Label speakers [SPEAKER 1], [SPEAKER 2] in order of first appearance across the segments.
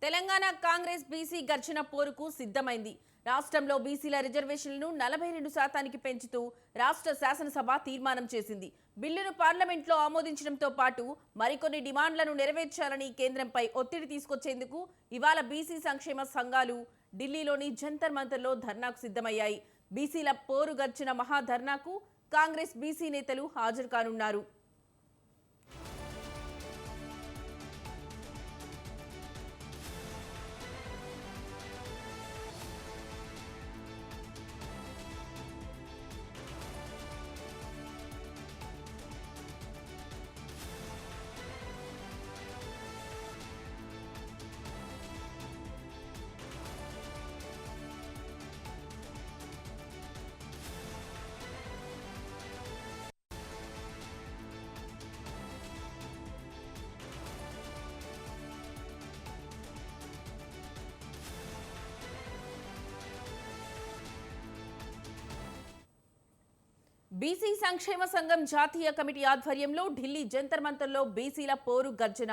[SPEAKER 1] Telangana Congress BC గర్జన పోరుకు సిద్ధమైంది. రాష్ట్రంలో బీసీల రిజర్వేషన్లను 42% పెంచుతూ రాష్ట్ర శాసనసభ తీర్మానం చేసింది. బిల్లును పార్లమెంట్లో ఆమోదించడంతో పాటు మరికొన్ని డిమాండ్లను నెరవేర్చాలని కేంద్రంపై ఒత్తిడి తీసుకొచ్చేందుకు ఇవాళ బీసీ సంక్షేమ సంఘాలు ఢిల్లీలోని జంతర్ మంతర్లో ధర్నాకు సిద్ధమయ్యాయి. బీసీల పోరు గర్జన మహాధర్నాకు కాంగ్రెస్ బీసీ నేతలు హాజరు కానున్నారు. బీసీ సంక్షేమ సంఘం జాతీయ కమిటీ ఆధ్వర్యంలో ఢిల్లీ జంతర్ మంతర్లో బీసీల పోరు గర్జన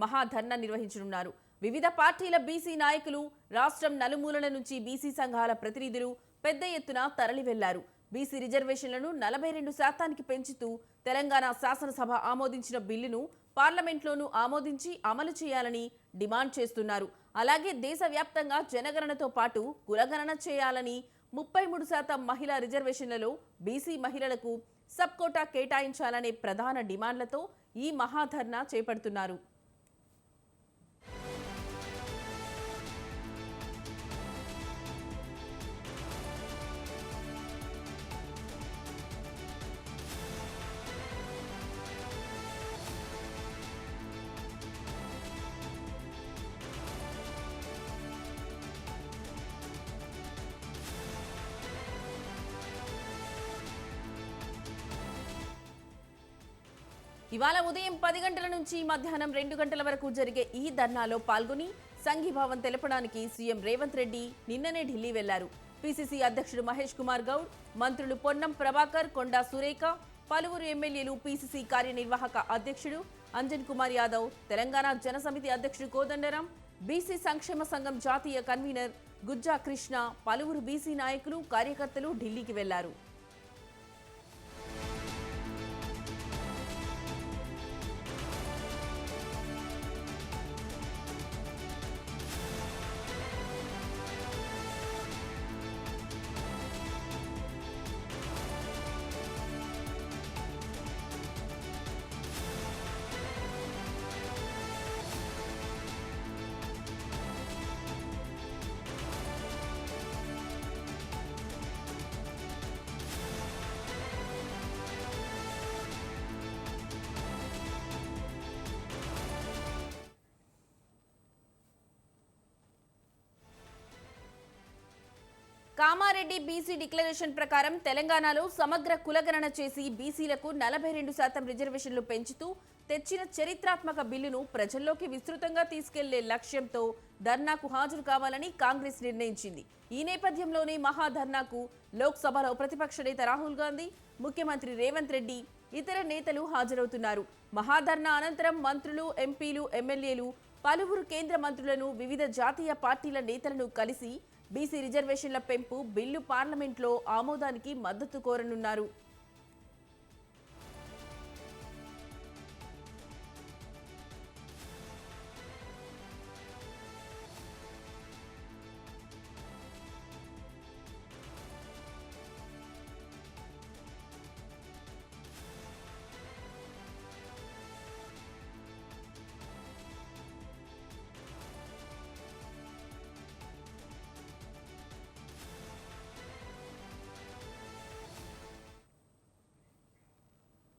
[SPEAKER 1] మహాధర్నా నిర్వహించనున్నారు. వివిధ పార్టీల బీసీ నాయకులు, రాష్ట్రం నలుమూలల నుంచి బీసీ సంఘాల ప్రతినిధులు పెద్ద ఎత్తున తరలి వెళ్లారు. బీసీ రిజర్వేషన్లను 42% పెంచుతూ తెలంగాణ శాసనసభ ఆమోదించిన బిల్లును పార్లమెంట్లోనూ ఆమోదించి అమలు చేయాలని డిమాండ్ చేస్తున్నారు. అలాగే దేశవ్యాప్తంగా జనగణనతో పాటు కులగణన చేయాలని, 33% మహిళా రిజర్వేషన్లలో బీసీ మహిళలకు సబ్ కోటా కేటాయించాలనే ప్రధాన డిమాండ్లతో ఈ మహాధర్నా చేపడుతున్నారు. ఇవాళ ఉదయం 10 గంటల నుంచి మధ్యాహ్నం 2 గంటల వరకు జరిగే ఈ ధర్నాలో పాల్గొని సంఘీభావం తెలపడానికి సీఎం రేవంత్ రెడ్డి నిన్ననే ఢిల్లీ వెళ్లారు. పీసీసీ అధ్యక్షుడు మహేష్ కుమార్ గౌడ్, మంత్రులు పొన్నం ప్రభాకర్, కొండా సురేఖ, పలువురు ఎమ్మెల్యేలు, పీసీసీ కార్యనిర్వాహక అధ్యక్షుడు అంజన్ కుమార్ యాదవ్, తెలంగాణ జనసమితి అధ్యక్షుడు కోదండరాం, బీసీ సంక్షేమ సంఘం జాతీయ కన్వీనర్ గుజ్జా కృష్ణ, పలువురు బీసీ నాయకులు, కార్యకర్తలు ఢిల్లీకి వెళ్లారు. కామారెడ్డి బీసీ డిక్లరేషన్ ప్రకారం తెలంగాణలో సమగ్ర కులగణన చేసి బీసీలకు 42% రిజర్వేషన్లు పెంచుతూ తెచ్చిన చరిత్రాత్మక బిల్లును ప్రజల్లోకి విస్తృతంగా తీసుకెళ్లే లక్ష్యంతో ధర్నాకు హాజరు కావాలని కాంగ్రెస్ నిర్ణయించింది. ఈ నేపథ్యంలోనే మహాధర్నాకు లోక్సభలో ప్రతిపక్ష నేత రాహుల్ గాంధీ, ముఖ్యమంత్రి రేవంత్ రెడ్డి, ఇతర నేతలు హాజరవుతున్నారు. మహాధర్నా అనంతరం మంత్రులు, ఎంపీలు, ఎమ్మెల్యేలు, పలువురు కేంద్ర మంత్రులను, వివిధ జాతీయ పార్టీల నేతలను కలిసి బీసీ రిజర్వేషన్ల పెంపు బిల్లు పార్లమెంట్లో ఆమోదానికి మద్దతు కోరనున్నారు.